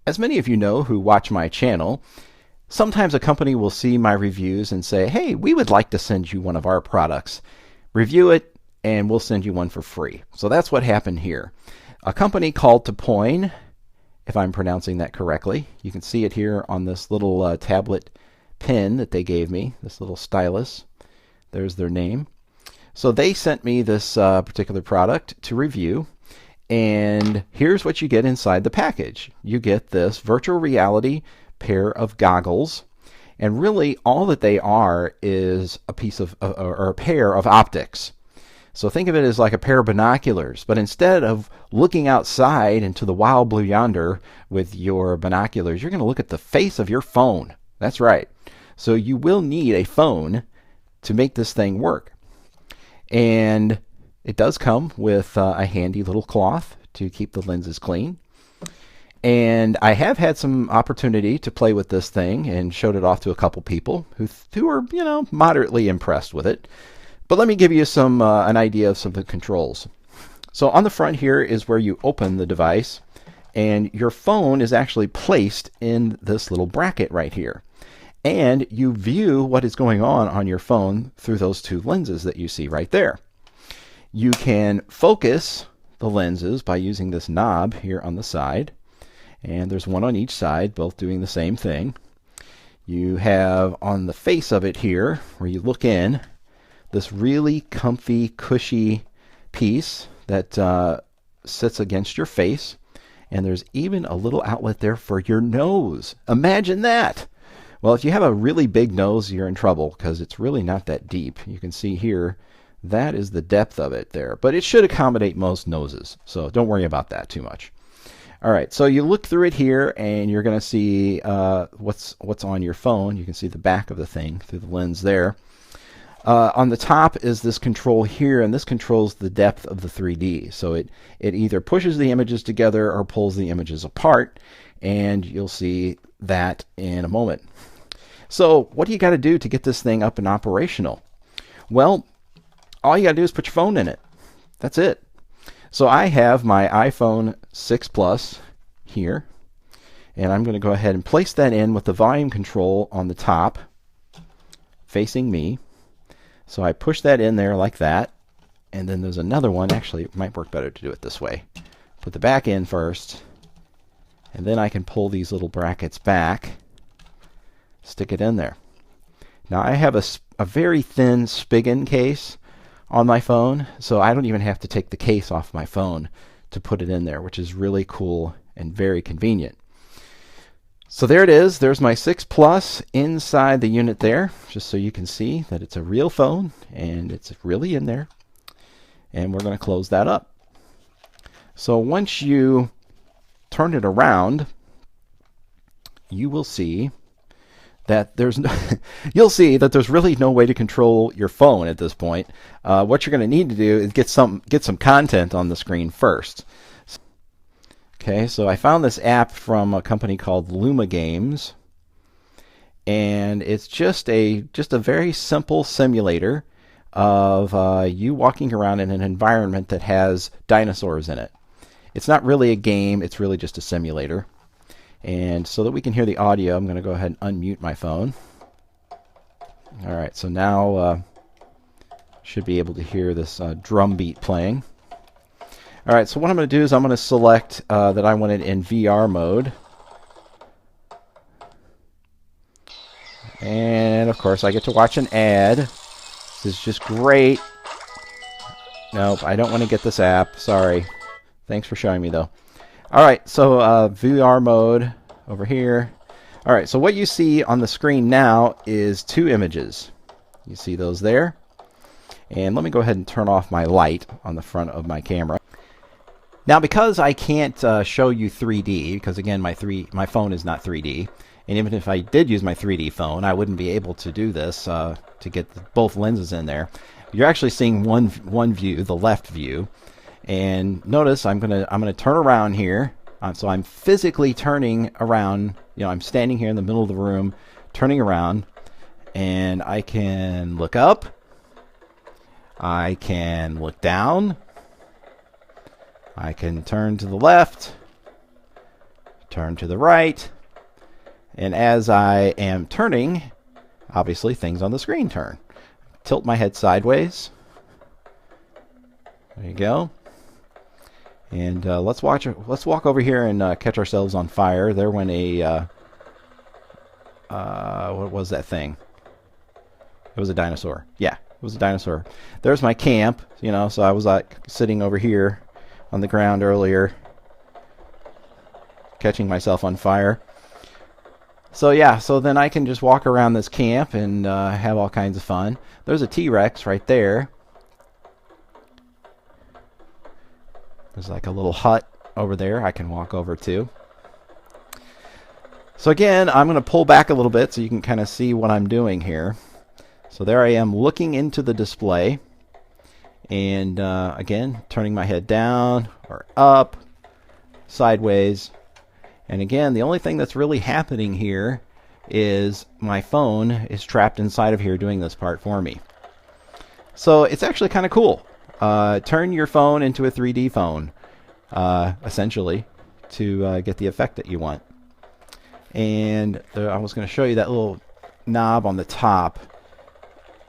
As many of you know who watch my channel, sometimes a company will see my reviews and say, hey, we would like to send you one of our products. Review it, and we'll send you one for free. So that's what happened here. A company called Topoin, if I'm pronouncing that correctly. You can see it here on this little tablet pen that they gave me, this little stylus. There's their name. So they sent me this particular product to review. And here's what you get inside the package. You get this virtual reality pair of goggles. And really all that they are is a piece of, or a pair of optics. So think of it as like a pair of binoculars. But instead of looking outside into the wild blue yonder with your binoculars, you're going to look at the face of your phone. That's right. So you will need a phone to make this thing work. And it does come with a handy little cloth to keep the lenses clean. And I have had some opportunity to play with this thing and showed it off to a couple people who were, moderately impressed with it. But let me give you an idea of some of the controls. So on the front here is where you open the device, and your phone is actually placed in this little bracket right here. And you view what is going on your phone through those two lenses that you see right there. You can focus the lenses by using this knob here on the side. And there's one on each side, both doing the same thing. You have on the face of it here, where you look in, this really comfy, cushy piece that sits against your face. And there's even a little outlet there for your nose. Imagine that! Well, if you have a really big nose, you're in trouble because it's really not that deep. You can see here, that is the depth of it there. But it should accommodate most noses, so don't worry about that too much. All right, so you look through it here, and you're going to see what's on your phone. You can see the back of the thing through the lens there. On the top is this control here, and this controls the depth of the 3D. So it either pushes the images together or pulls the images apart, and you'll see that in a moment. So what do you got to do to get this thing up and operational? Well, all you got to do is put your phone in it. That's it. So I have my iPhone 6 Plus here, and I'm going to go ahead and place that in with the volume control on the top facing me. So I push that in there like that, and then there's another one. Actually, it might work better to do it this way. Put the back in first, and then I can pull these little brackets back, stick it in there. Now I have a very thin Spigen case on my phone, so I don't even have to take the case off my phone to put it in there, which is really cool and very convenient. So there it is. There's my 6 Plus inside the unit there, just so you can see that it's a real phone and it's really in there. And we're going to close that up. So once you turn it around, you will see that you'll see that there's really no way to control your phone at this point. What you're going to need to do is get some content on the screen first. Okay, so I found this app from a company called Luma Games, and it's just a very simple simulator of you walking around in an environment that has dinosaurs in it. It's not really a game, it's really just a simulator. And so that we can hear the audio, I'm going to go ahead and unmute my phone. All right, so now should be able to hear this drum beat playing. All right, so what I'm going to do is I'm going to select that I want it in VR mode. And of course, I get to watch an ad. This is just great. Nope, I don't want to get this app. Sorry. Thanks for showing me, though. All right, so VR mode over here. All right, so what you see on the screen now is two images. You see those there? And let me go ahead and turn off my light on the front of my camera. Now, because I can't show you 3D, because again, my phone is not 3D, and even if I did use my 3D phone, I wouldn't be able to do this to get both lenses in there. You're actually seeing one view, the left view. And notice I'm gonna turn around here. So I'm physically turning around. I'm standing here in the middle of the room, turning around, and I can look up. I can look down. I can turn to the left, turn to the right, and as I am turning, obviously things on the screen turn. Tilt my head sideways. There you go. And let's walk over here and catch ourselves on fire. There went a what was that thing? It was a dinosaur. Yeah, it was a dinosaur. There's my camp, you know, so I was like sitting over here on the ground earlier, catching myself on fire. So yeah, so then I can just walk around this camp and have all kinds of fun. There's a T-Rex right there. There's like a little hut over there I can walk over to. So again, I'm going to pull back a little bit so you can kind of see what I'm doing here. So there I am looking into the display. And again, turning my head down or up, sideways. And again, the only thing that's really happening here is my phone is trapped inside of here doing this part for me. So it's actually kind of cool. Turn your phone into a 3D phone, essentially, to get the effect that you want. And I was going to show you that little knob on the top.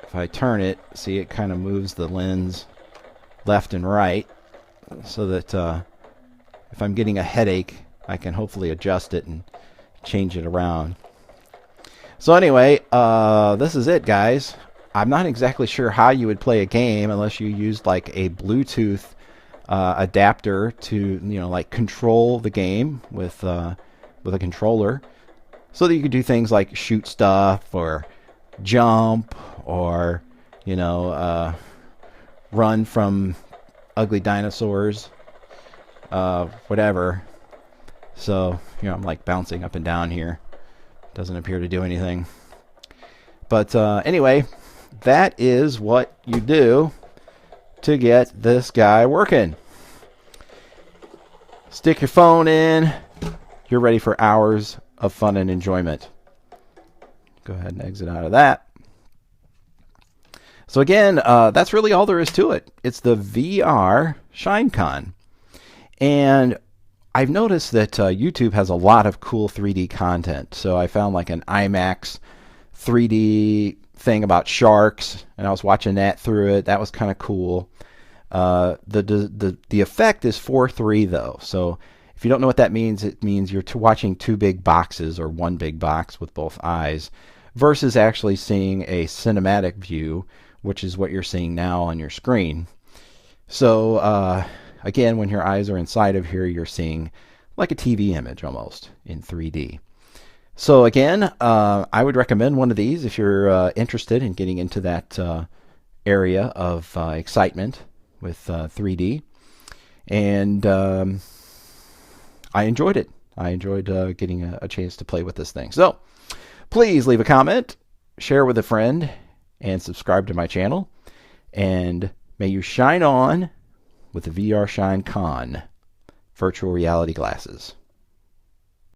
If I turn it, see it kind of moves the lens left and right, so that if I'm getting a headache, I can hopefully adjust it and change it around. So anyway, this is it, guys. I'm not exactly sure how you would play a game unless you used like a Bluetooth adapter to, you know, like control the game with a controller, so that you could do things like shoot stuff or jump or, you know, run from ugly dinosaurs, whatever. So, you know, I'm like bouncing up and down here. Doesn't appear to do anything. But anyway, that is what you do to get this guy working. Stick your phone in. You're ready for hours of fun and enjoyment. Go ahead and exit out of that. So again, that's really all there is to it. It's the VR ShineCon. And I've noticed that YouTube has a lot of cool 3D content. So I found like an IMAX 3D thing about sharks, and I was watching that through it. That was kind of cool. The effect is 4:3 though. So if you don't know what that means, it means you're watching two big boxes or one big box with both eyes, versus actually seeing a cinematic view, which is what you're seeing now on your screen. So again, when your eyes are inside of here, you're seeing like a TV image almost in 3D. So again, I would recommend one of these if you're interested in getting into that area of excitement with 3D. And I enjoyed it. I enjoyed getting a chance to play with this thing. So please leave a comment, share with a friend, and subscribe to my channel. And may you shine on with the VR ShineCon virtual reality glasses.